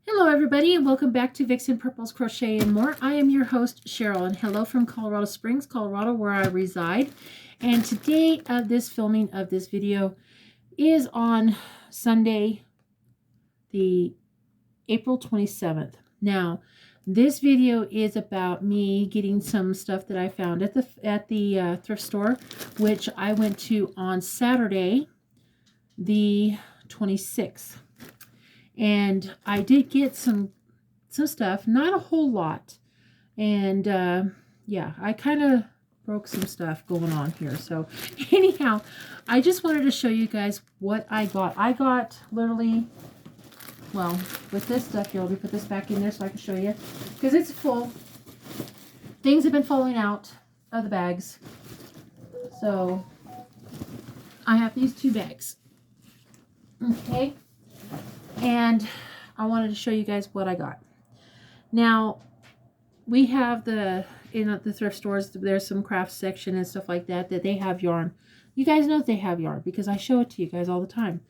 Hello everybody and welcome back to Vixen Purple's Crochet and More. I am your host Cheryl and hello from Colorado Springs, Colorado, where I reside. And today this filming of this video is on Sunday, the April 27th. Now, this video is about me getting some stuff that I found at the thrift store, which I went to on Saturday, the 26th. And I did get some stuff, not a whole lot. And yeah, I kind of broke some stuff going on here. So anyhow, I just wanted to show you guys what I got. I got literally, well, with this stuff here, let me put this back in there so I can show you, because it's full. Things have been falling out of the bags. So I have these two bags. Okay. And I wanted to show you guys what I got. Now, we have in the thrift stores, there's some craft section and stuff like that they have yarn. You guys know they have yarn because I show it to you guys all the time.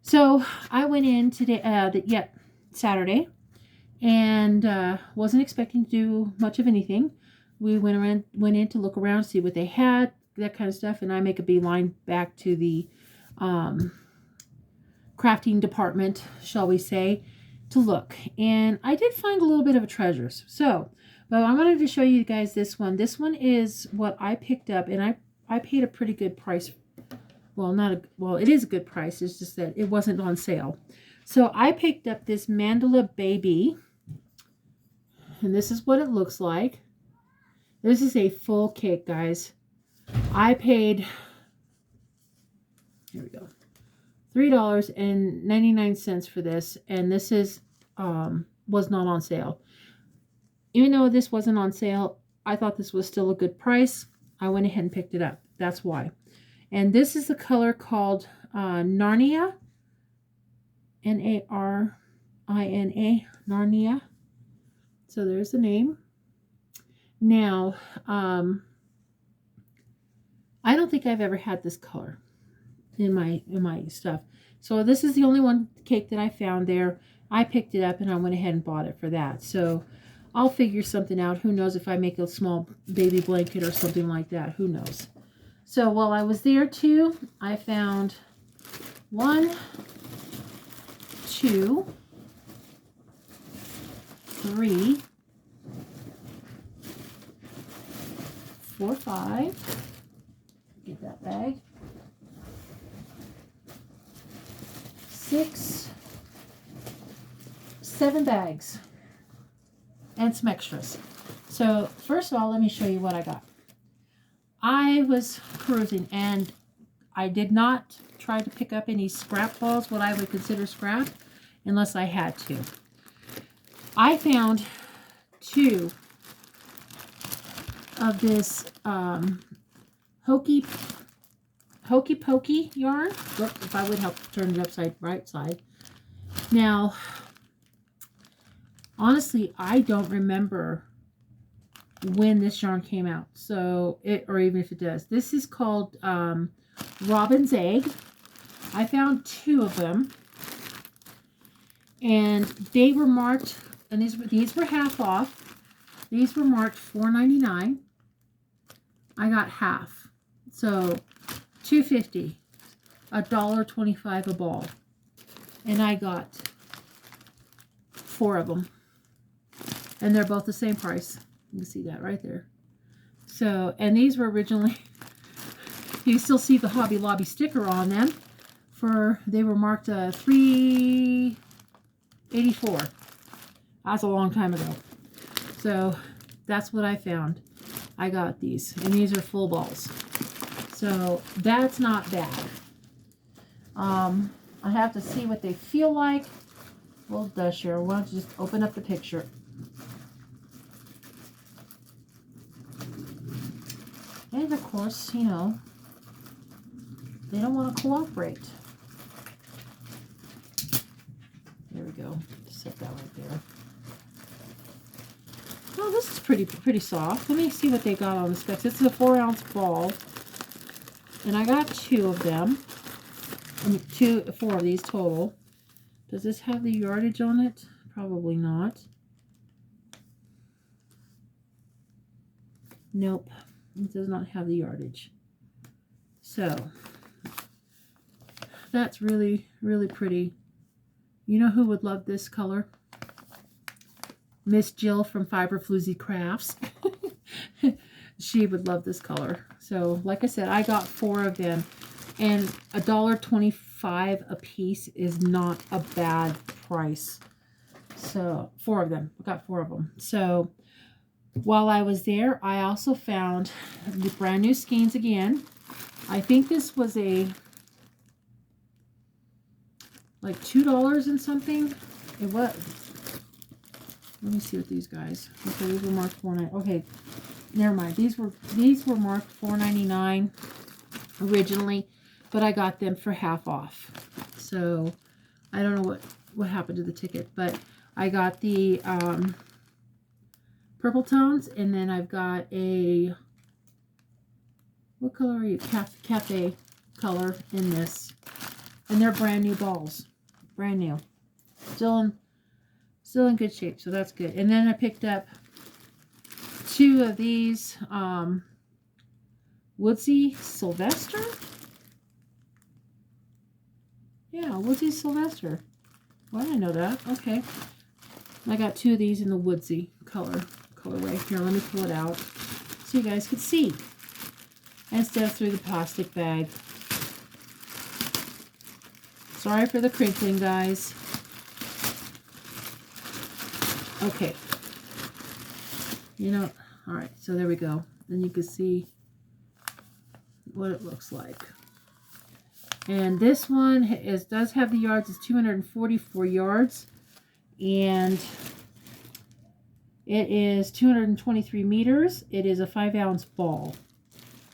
So I went in today, Saturday, and wasn't expecting to do much of anything. We went in to look around, see what they had, that kind of stuff, and I make a beeline back to the crafting department, shall we say, to look. And I did find a little bit of a treasures. So, but I wanted to show you guys this one. This one is what I picked up, and I paid a pretty good price. Well, it is a good price. It's just that it wasn't on sale. So I picked up this Mandala Baby, and this is what it looks like. This is a full kit, guys. I paid, here we go, $3.99 for this, and this is was not on sale. Even though this wasn't on sale, I thought this was still a good price. I went ahead and picked it up. That's why. And this is the color called Narnia, Narina, Narnia. So there's the name. Now, I don't think I've ever had this color in my stuff. So this is the only one cake that I found there. I picked it up and I went ahead and bought it for that. So I'll figure something out. Who knows if I make a small baby blanket or something like that. Who knows? So while I was there too, I found 1, 2, 3, 4, 5. Get that bag. 6, 7 bags and some extras. So first of all, let me show you what I got. I was perusing and I did not try to pick up any scrap balls, what I would consider scrap, unless I had to. I found 2 of this Hokey Pokey yarn. Look, if I would help turn it right side. Now, honestly, I don't remember when this yarn came out. So, or even if it does. This is called Robin's Egg. I found 2 of them. And they were marked, and these were half off. These were marked $4.99. I got half. So, $2.50, $1.25 a ball, and I got 4 of them, and they're both the same price. You can see that right there. So, and these were originally, you still see the Hobby Lobby sticker on them. They were marked $3.84. That's a long time ago. So that's what I found. I got these, and these are full balls. So that's not bad. I have to see what they feel like. Well, Cheryl, why don't you just open up the picture? And of course, you know, they don't want to cooperate. There we go. Just set that right there. Oh, this is pretty soft. Let me see what they got on the specs. It's a 4-ounce ball. And I got 2 of them. 4 of these total. Does this have the yardage on it? Probably not. Nope, it does not have the yardage. So that's really, really pretty. You know who would love this color? Miss Jill from Fiber Floozy Crafts. She would love this color. So like I said, I got 4 of them, and $1.25 a piece is not a bad price. So 4 of them. I got 4 of them. So while I was there, I also found the brand new skeins again. I think this was a like $2 and something. It was. Let me see what these guys. Okay, these were marked $4.99. Okay, never mind. These were marked $4.99 originally, but I got them for half off. So I don't know what happened to the ticket, but I got the purple tones, and then I've got a, what color are you? Cafe color in this, and they're brand new balls, brand new, still in good shape, so that's good. And then I picked up 2 of these Woodsy Sylvester. Yeah, Woodsy Sylvester. Why did I know that? Okay, I got 2 of these in the Woodsy colorway. Here, let me pull it out so you guys could see instead of through the plastic bag. Sorry for the crinkling, guys. Okay. You know, all right, so there we go. Then you can see what it looks like. And this one does have the yards. It's 244 yards. And it is 223 meters. It is a 5-ounce ball.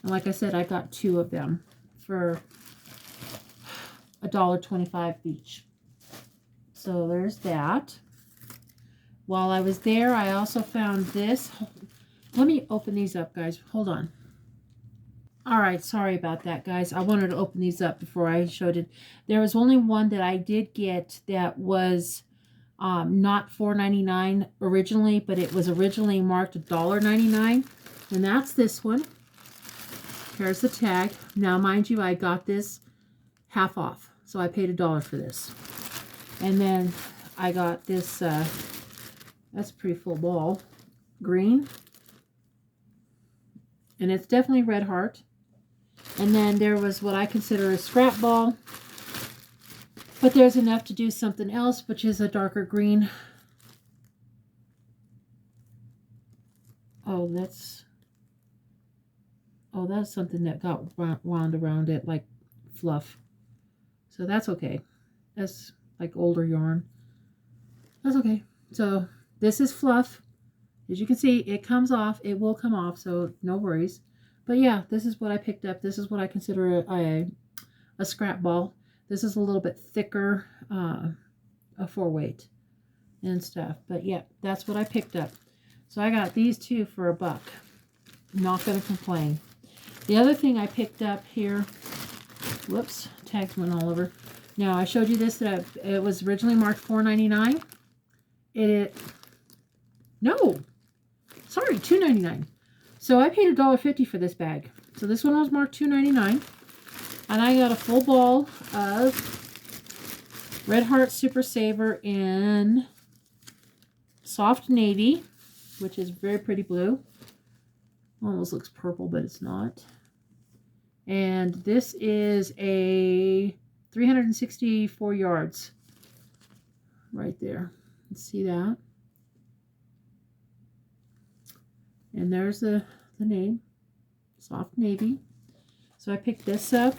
And like I said, I got 2 of them for $1.25 each. So there's that. While I was there, I also found this. Let me open these up, guys. Hold on. All right, sorry about that, guys. I wanted to open these up before I showed it. There was only one that I did get that was not $4.99 originally, but it was originally marked $1.99, and that's this one. Here's the tag. Now, mind you, I got this half off, so I paid $1 for this. And then I got this, that's a pretty full ball, green, and it's definitely red heart. And then there was what I consider a scrap ball, but there's enough to do something else, which is a darker green. Oh, that's something that got wound around it like fluff. So that's okay. That's like older yarn. That's okay. So this is fluff. As you can see, it comes off. It will come off, so no worries. But yeah, this is what I picked up. This is what I consider a scrap ball. This is a little bit thicker, a 4-weight and stuff. But yeah, that's what I picked up. So I got these 2 for $1. Not going to complain. The other thing I picked up here, whoops, tags went all over. Now, I showed you this, that it was originally marked $4.99. No, sorry, $2.99. So I paid $1.50 for this bag. So this one was marked $2.99. And I got a full ball of Red Heart Super Saver in soft navy, which is very pretty blue. Almost looks purple, but it's not. And this is a 364 yards right there. Let's see that. And there's the name, soft navy. So I picked this up.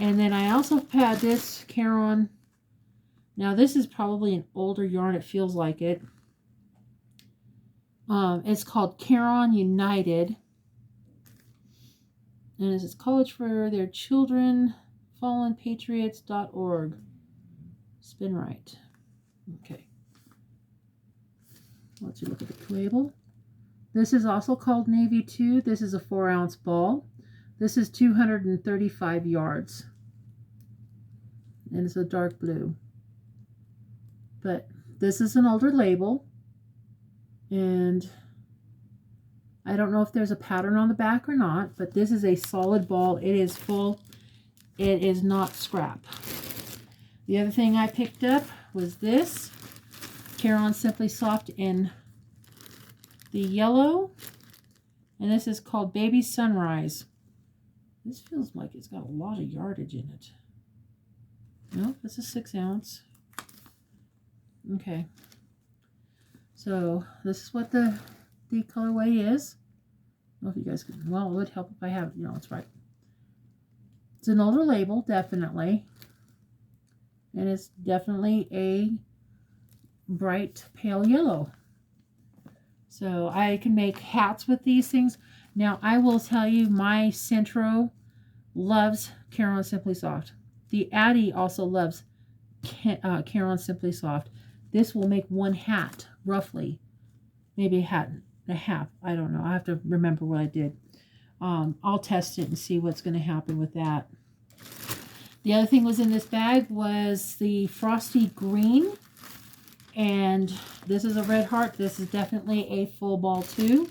And then I also had this Caron. Now this is probably an older yarn. It feels like it. It's called Caron United. And it's College for Their Children, fallenpatriots.org. Spin right. Okay. Let's look at the label. This is also called Navy 2. This is a 4-ounce ball. This is 235 yards. And it's a dark blue. But this is an older label, and I don't know if there's a pattern on the back or not, but this is a solid ball. It is full. It is not scrap. The other thing I picked up was this Care-On Simply Soft in the yellow, and this is called Baby Sunrise. This feels like it's got a lot of yardage in it. Nope, this is 6 ounce. Okay, so this is what the colorway is. I don't know if you guys can, well, it would help if I have, it's right. It's an older label, definitely. And it's definitely a bright pale yellow. So I can make hats with these things. Now, I will tell you, my Centro loves Care-On Simply Soft. The Addy also loves Care-On Simply Soft. This will make one hat, roughly. Maybe a hat and a half. I don't know. I have to remember what I did. I'll test it and see what's going to happen with that. The other thing was in this bag was the Frosty Green. And this is a red heart. This is definitely a full ball too.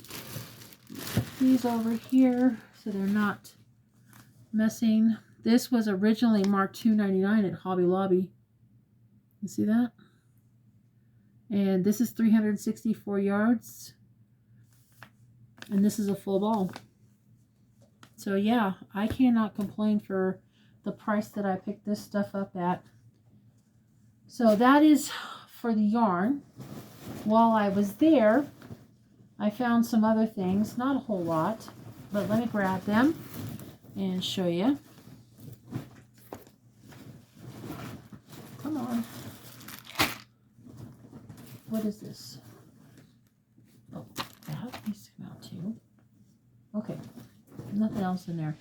These over here so they're not messing. This was originally marked $2.99 at Hobby Lobby. You see that? And this is 364 yards. And this is a full ball. So yeah, I cannot complain for the price that I picked this stuff up at. So that is for the yarn. While I was there, I found some other things. Not a whole lot, but let me grab them and show you. Come on. What is this? Oh, that needs to come out too. Okay, nothing else in there.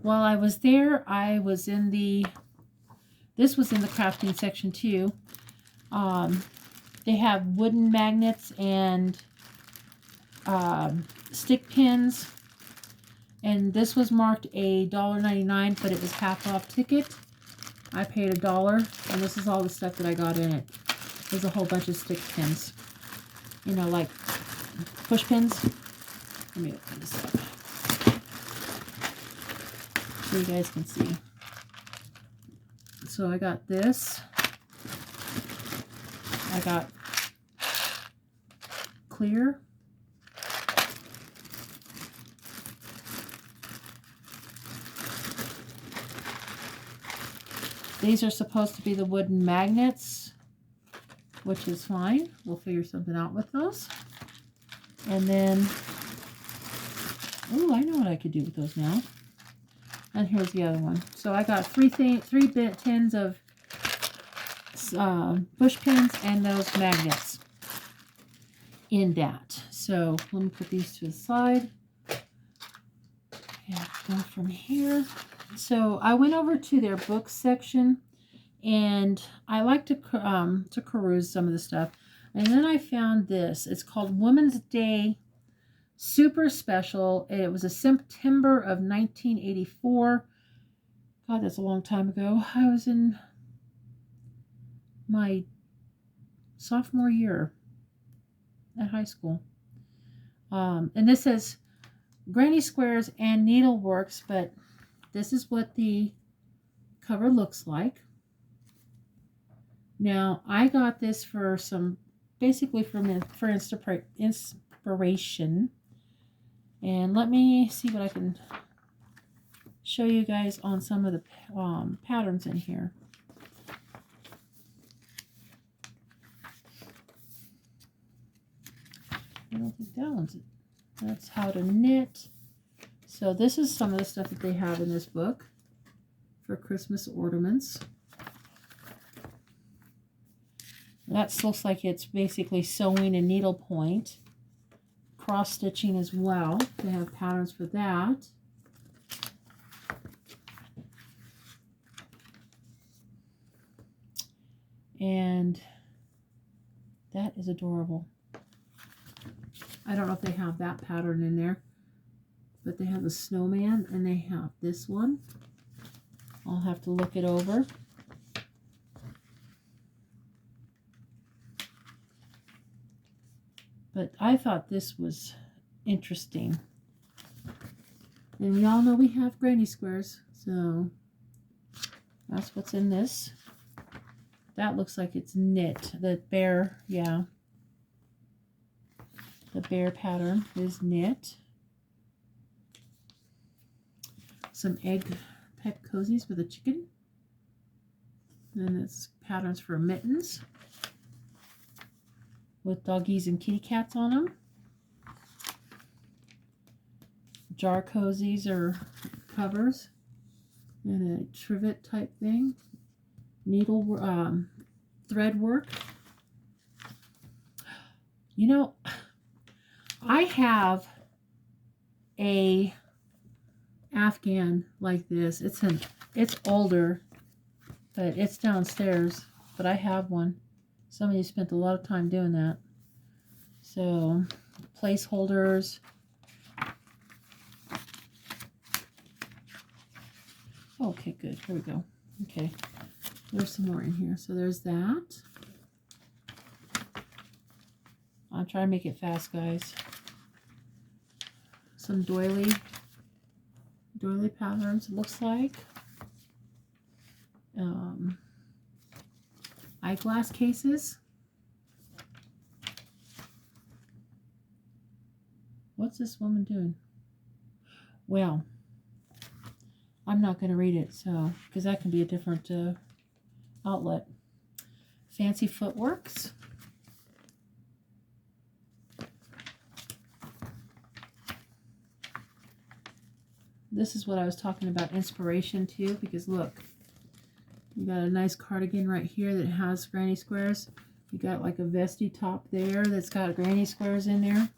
While I was there, I was in the, this was in the crafting section too. They have wooden magnets and stick pins. And this was marked $1.99, but it was half off ticket. I paid $1, and this is all the stuff that I got in it. There's a whole bunch of stick pins. You know, like push pins. Let me open this up so you guys can see. So I got this. I got clear. These are supposed to be the wooden magnets, which is fine. We'll figure something out with those. And then, oh, I know what I could do with those now. And here's the other one. So I got three tins of push pins and those magnets in that. So let me put these to the side. And go from here. So I went over to their book section, and I like to peruse some of the stuff. And then I found this. It's called Women's Day Super Special. It was a September of 1984. God, that's a long time ago. I was in my sophomore year at high school. And this says Granny Squares and Needleworks, but this is what the cover looks like. Now, I got this for some, basically for inspiration. And let me see what I can show you guys on some of the patterns in here. I don't think that one's it. That's how to knit. So this is some of the stuff that they have in this book for Christmas ornaments. That looks like it's basically sewing and needlepoint. Cross stitching as well. They have patterns for that. And that is adorable. I don't know if they have that pattern in there, but they have the snowman and they have this one. I'll have to look it over. But I thought this was interesting. And we all know we have granny squares, so that's what's in this. That looks like it's knit. The bear, yeah. The bear pattern is knit. Some egg pet cozies with a chicken. And it's patterns for mittens with doggies and kitty cats on them. Jar cozies or covers. And a trivet type thing. Needle, thread work. You know, I have a Afghan like this. It's older, but it's downstairs. But I have one. Somebody spent a lot of time doing that. So, placeholders. Okay, good. Here we go. Okay, there's some more in here. So there's that. I'll try to make it fast, guys. Some doily patterns, it looks like. Eyeglass cases. What's this woman doing? Well, I'm not going to read it, so because that can be a different outlet. Fancy footworks. This is what I was talking about, inspiration too, because look, you got a nice cardigan right here that has granny squares. You got like a vesty top there that's got granny squares in there.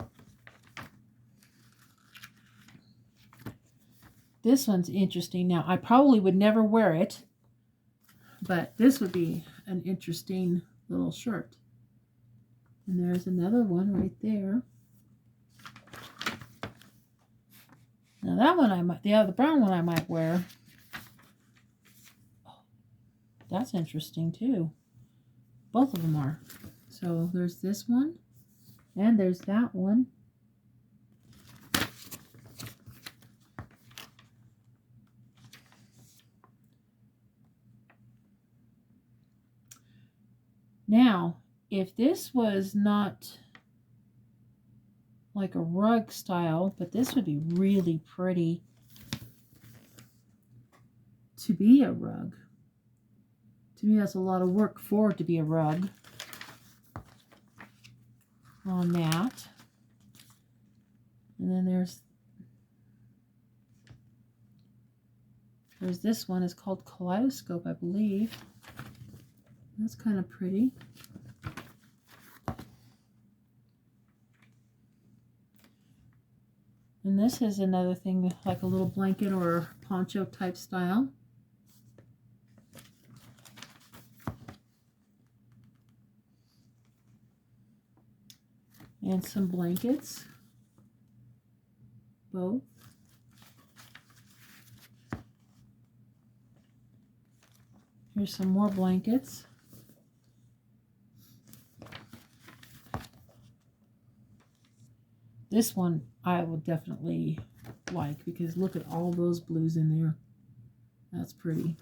This one's interesting. Now, I probably would never wear it, but this would be an interesting little shirt. And there's another one right there. Now that one I might, the brown one I might wear. Oh, that's interesting too. Both of them are. So there's this one, and there's that one. Now, if this was not like a rug style, but this would be really pretty to be a rug. To me, that's a lot of work for it to be a rug on that. And then there's this one. It's called Kaleidoscope, I believe. That's kind of pretty. And this is another thing, like a little blanket or poncho type style. And some blankets, both. Here's some more blankets. This one I would definitely like because look at all those blues in there. That's pretty.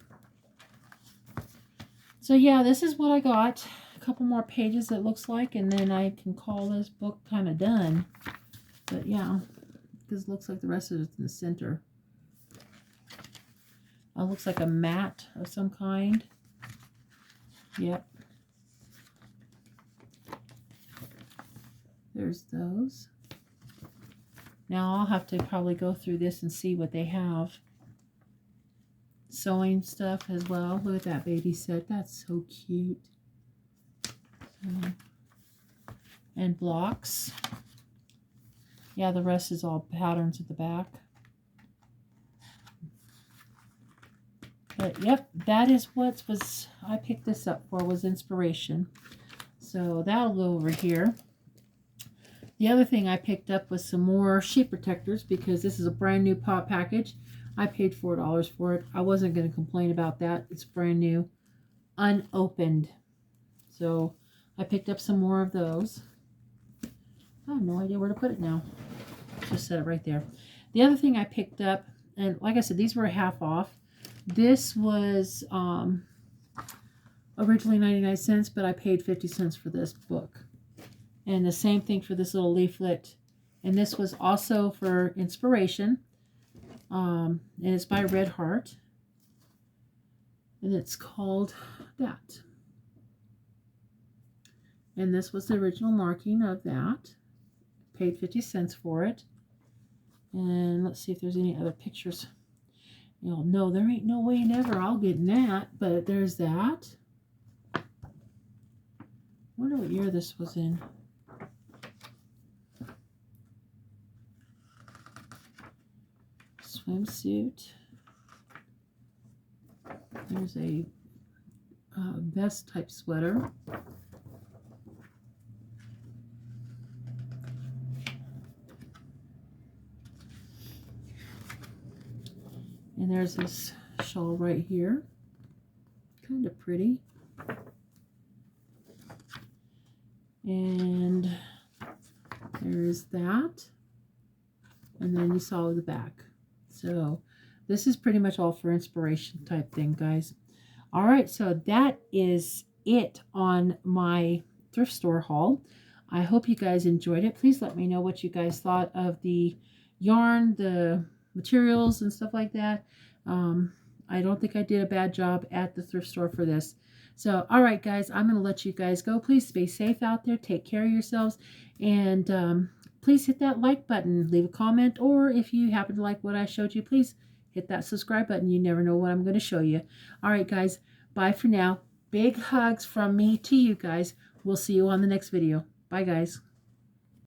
So yeah, this is what I got. A couple more pages it looks like, and then I can call this book kind of done. But yeah, because it looks like the rest of it's in the center. It looks like a mat of some kind. Yep. There's those. Now I'll have to probably go through this and see what they have. Sewing stuff as well. Look at that baby set. That's so cute. And blocks. Yeah, the rest is all patterns at the back. But yep, that is what I picked this up for, was inspiration. So that'll go over here. The other thing I picked up was some more sheet protectors because this is a brand new pop package. I paid $4 for it. I wasn't going to complain about that. It's brand new, unopened. So I picked up some more of those. I have no idea where to put it now. Just set it right there. The other thing I picked up, and like I said, these were half off. This was originally 99 cents, but I paid 50 cents for this book. And the same thing for this little leaflet. And this was also for inspiration. And it's by Red Heart. And it's called that. And this was the original marking of that. Paid 50 cents for it. And let's see if there's any other pictures. You know, no, there ain't no way never I'll get in that. But there's that. I wonder what year this was in. Swimsuit. There's a vest type sweater. And there's this shawl right here. Kind of pretty. And there's that. And then you saw the back. So this is pretty much all for inspiration type thing, guys. All right, so that is it on my thrift store haul. I hope you guys enjoyed it. Please let me know what you guys thought of the yarn, the materials and stuff like that. I don't think I did a bad job at the thrift store for this. So, all right, guys, I'm going to let you guys go. Please stay safe out there. Take care of yourselves. And please hit that like button. Leave a comment. Or if you happen to like what I showed you, please hit that subscribe button. You never know what I'm going to show you. All right, guys. Bye for now. Big hugs from me to you guys. We'll see you on the next video. Bye, guys.